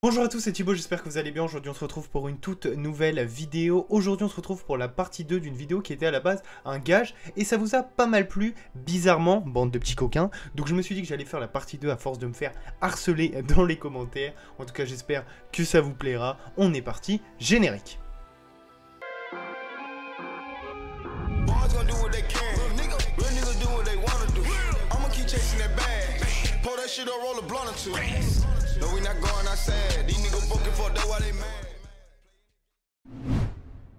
Bonjour à tous, c'est Thibaut, j'espère que vous allez bien. Aujourd'hui on se retrouve pour une toute nouvelle vidéo. Aujourd'hui on se retrouve pour la partie 2 d'une vidéo qui était à la base un gage. Et ça vous a pas mal plu, bizarrement, bande de petits coquins. Donc je me suis dit que j'allais faire la partie 2 à force de me faire harceler dans les commentaires. En tout cas j'espère que ça vous plaira. On est parti, générique.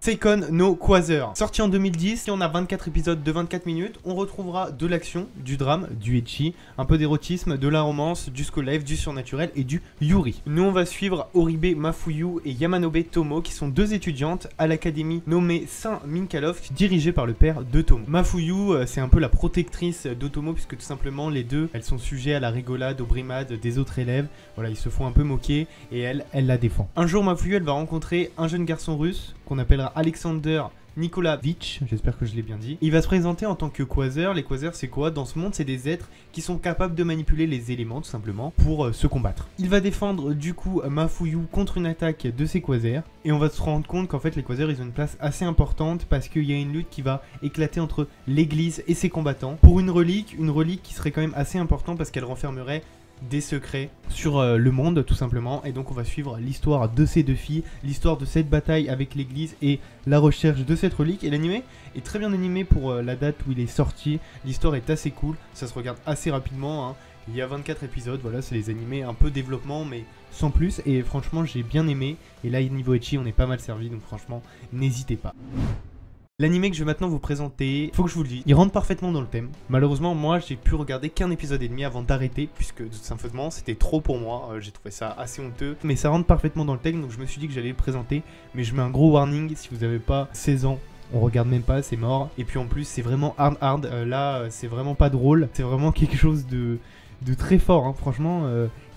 Seikon no Quasar, sorti en 2010, et on a 24 épisodes de 24 minutes, on retrouvera de l'action, du drame, du ecchi, un peu d'érotisme, de la romance, du school life, du surnaturel et du yuri. Nous on va suivre Oribe Mafuyu et Yamanobe Tomo qui sont deux étudiantes à l'académie nommée Saint Minkalov, dirigée par le père de Tomo. Mafuyu c'est un peu la protectrice d'Otomo puisque tout simplement les deux, elles sont sujets à la rigolade, aux brimades des autres élèves, voilà ils se font un peu moquer et elle la défend. Un jour Mafuyu elle va rencontrer un jeune garçon russe qu'on appellera Alexander Nikolavitch, j'espère que je l'ai bien dit. Il va se présenter en tant que Quasar. Les Quasars c'est quoi? Dans ce monde c'est des êtres qui sont capables de manipuler les éléments tout simplement pour se combattre. Il va défendre du coup Mafuyu contre une attaque de ces Quasars. Et on va se rendre compte qu'en fait les Quasars ils ont une place assez importante parce qu'il y a une lutte qui va éclater entre l'église et ses combattants. Pour une relique qui serait quand même assez importante parce qu'elle renfermerait des secrets sur le monde tout simplement, et donc on va suivre l'histoire de ces deux filles, l'histoire de cette bataille avec l'église et la recherche de cette relique. Et l'animé est très bien animé pour la date où il est sorti, l'histoire est assez cool, ça se regarde assez rapidement hein. Il y a 24 épisodes, voilà c'est les animés un peu développement mais sans plus, et franchement j'ai bien aimé, et là niveau ecchi on est pas mal servi, donc franchement n'hésitez pas. L'animé que je vais maintenant vous présenter, faut que je vous le dise, il rentre parfaitement dans le thème. Malheureusement, moi, j'ai pu regarder qu'un épisode et demi avant d'arrêter, puisque tout simplement, c'était trop pour moi. J'ai trouvé ça assez honteux. Mais ça rentre parfaitement dans le thème, donc je me suis dit que j'allais le présenter. Mais je mets un gros warning, si vous n'avez pas 16 ans, on regarde même pas, c'est mort. Et puis en plus, c'est vraiment hard. Là, c'est vraiment pas drôle. C'est vraiment quelque chose de très fort, hein. Franchement,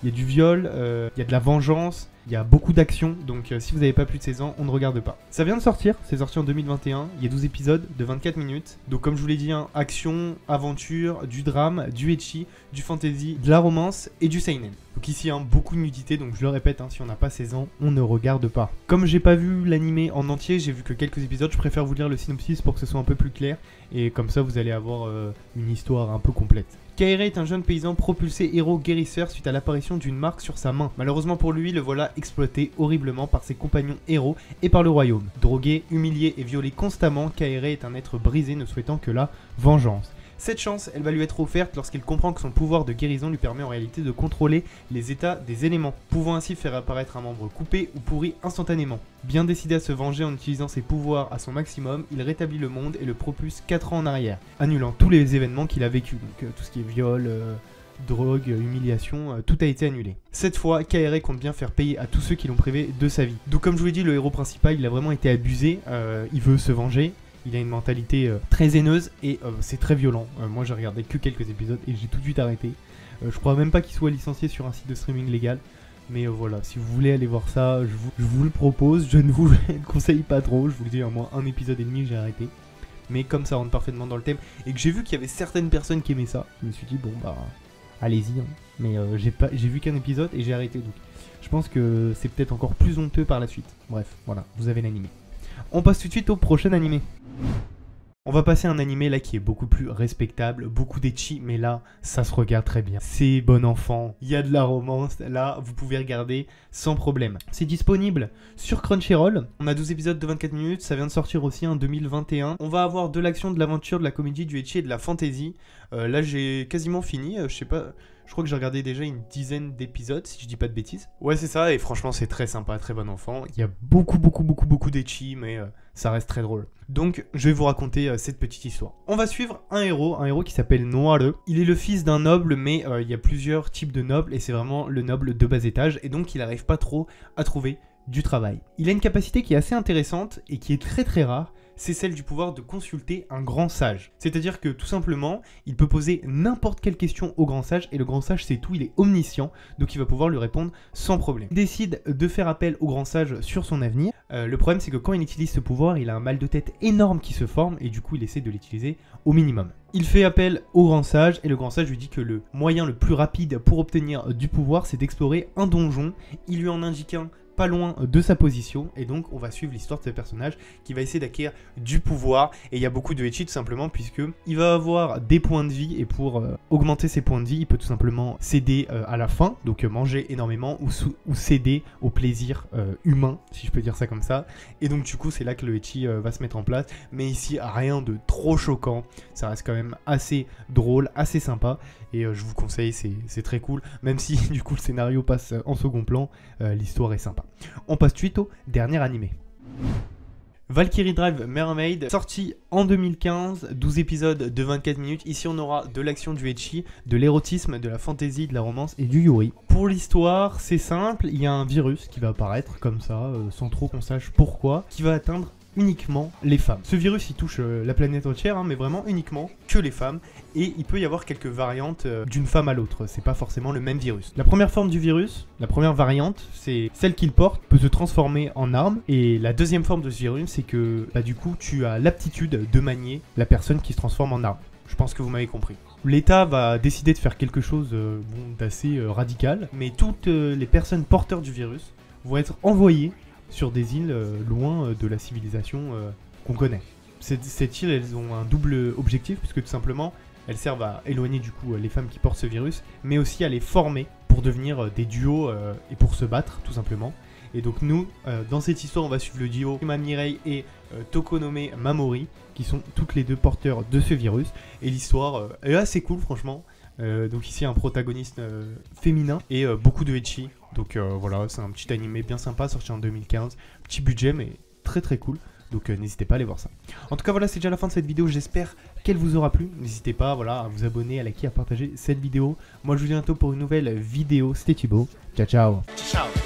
il y a du viol, il y a de la vengeance. Il y a beaucoup d'action, donc si vous n'avez pas plus de 16 ans, on ne regarde pas. Ça vient de sortir, c'est sorti en 2021, il y a 12 épisodes de 24 minutes. Donc comme je vous l'ai dit, hein, action, aventure, du drame, du ecchi, du fantasy, de la romance et du seinen. Donc ici, hein, beaucoup de nudité, donc je le répète, hein, si on n'a pas 16 ans, on ne regarde pas. Comme j'ai pas vu l'animé en entier, j'ai vu que quelques épisodes, je préfère vous lire le synopsis pour que ce soit un peu plus clair. Et comme ça, vous allez avoir une histoire un peu complète. Kaere est un jeune paysan propulsé héros guérisseur suite à l'apparition d'une marque sur sa main. Malheureusement pour lui, le voilà exploité horriblement par ses compagnons héros et par le royaume. Drogué, humilié et violé constamment, Kaere est un être brisé ne souhaitant que la vengeance. Cette chance, elle va lui être offerte lorsqu'il comprend que son pouvoir de guérison lui permet en réalité de contrôler les états des éléments, pouvant ainsi faire apparaître un membre coupé ou pourri instantanément. Bien décidé à se venger en utilisant ses pouvoirs à son maximum, il rétablit le monde et le propulse 4 ans en arrière, annulant tous les événements qu'il a vécu, donc tout ce qui est viol, drogue, humiliation, tout a été annulé. Cette fois, Kaere compte bien faire payer à tous ceux qui l'ont privé de sa vie. Donc comme je vous l'ai dit, le héros principal, il a vraiment été abusé, il veut se venger. Il a une mentalité très haineuse et c'est très violent. Moi j'ai regardé que quelques épisodes et j'ai tout de suite arrêté. Je crois même pas qu'il soit licencié sur un site de streaming légal. Mais voilà, si vous voulez aller voir ça, je vous le propose. Je ne vous le conseille pas trop. Je vous le dis, moi un épisode et demi j'ai arrêté. Mais comme ça rentre parfaitement dans le thème et que j'ai vu qu'il y avait certaines personnes qui aimaient ça, je me suis dit bon bah allez-y. Hein. Mais j'ai vu qu'un épisode et j'ai arrêté. Donc je pense que c'est peut-être encore plus honteux par la suite. Bref, voilà, vous avez l'animé. On passe tout de suite au prochain animé. On va passer à un animé là qui est beaucoup plus respectable, beaucoup d'ecchi, mais là, ça se regarde très bien. C'est bon enfant, il y a de la romance, là, vous pouvez regarder sans problème. C'est disponible sur Crunchyroll, on a 12 épisodes de 24 minutes, ça vient de sortir aussi en 2021. On va avoir de l'action, de l'aventure, de la comédie, du ecchi et de la fantasy. Là, j'ai quasiment fini, je sais pas... Je crois que j'ai regardé déjà une dizaine d'épisodes, si je dis pas de bêtises. Ouais, c'est ça, et franchement, c'est très sympa, très bon enfant. Il y a beaucoup d'ecchi, mais ça reste très drôle. Donc, je vais vous raconter cette petite histoire. On va suivre un héros qui s'appelle Noire. Il est le fils d'un noble, mais il y a plusieurs types de nobles, et c'est vraiment le noble de bas étage, et donc il n'arrive pas trop à trouver du travail. Il a une capacité qui est assez intéressante, et qui est très rare, c'est celle du pouvoir de consulter un grand sage. C'est-à-dire que tout simplement, il peut poser n'importe quelle question au grand sage et le grand sage sait tout, il est omniscient, donc il va pouvoir lui répondre sans problème. Il décide de faire appel au grand sage sur son avenir. Le problème c'est que quand il utilise ce pouvoir, il a un mal de tête énorme qui se forme et du coup il essaie de l'utiliser au minimum. Il fait appel au grand sage et le grand sage lui dit que le moyen le plus rapide pour obtenir du pouvoir c'est d'explorer un donjon. Il lui en indique un pas loin de sa position et donc on va suivre l'histoire de ce personnage qui va essayer d'acquérir du pouvoir et il y a beaucoup de ecchi tout simplement puisque il va avoir des points de vie et pour augmenter ses points de vie il peut tout simplement céder à la faim, donc manger énormément ou céder au plaisir humain si je peux dire ça comme ça et donc du coup c'est là que le ecchi va se mettre en place, mais ici rien de trop choquant, ça reste quand même assez drôle, assez sympa et je vous conseille, c'est très cool, même si du coup le scénario passe en second plan, l'histoire est sympa. On passe tout de suite au dernier animé. Valkyrie Drive Mermaid, sorti en 2015, 12 épisodes de 24 minutes. Ici on aura de l'action, du ecchi, de l'érotisme, de la fantasy, de la romance et du yuri. Pour l'histoire, c'est simple, il y a un virus qui va apparaître comme ça, sans trop qu'on sache pourquoi, qui va atteindre uniquement les femmes. Ce virus il touche la planète entière, hein, mais vraiment uniquement que les femmes, et il peut y avoir quelques variantes d'une femme à l'autre, c'est pas forcément le même virus. La première forme du virus, la première variante, c'est celle qu'il porte, peut se transformer en arme, et la deuxième forme de ce virus, c'est que du coup tu as l'aptitude de manier la personne qui se transforme en arme. Je pense que vous m'avez compris. L'État va décider de faire quelque chose d'assez radical, mais toutes les personnes porteurs du virus vont être envoyées sur des îles loin de la civilisation qu'on connaît. Cette île, elles ont un double objectif, puisque tout simplement, elles servent à éloigner du coup les femmes qui portent ce virus, mais aussi à les former pour devenir des duos et pour se battre, tout simplement. Et donc nous, dans cette histoire, on va suivre le duo Ima Mirei et Tokonome Mamori, qui sont toutes les deux porteurs de ce virus. Et l'histoire est assez cool, franchement. Donc ici, un protagoniste féminin et beaucoup de ecchi. Donc voilà, c'est un petit animé bien sympa, sorti en 2015. Petit budget, mais très très cool. Donc n'hésitez pas à aller voir ça. En tout cas, voilà, c'est déjà la fin de cette vidéo. J'espère qu'elle vous aura plu. N'hésitez pas à vous abonner, à liker, à partager cette vidéo. Moi, je vous dis à bientôt pour une nouvelle vidéo. C'était Thibaut. Ciao, ciao. Ciao.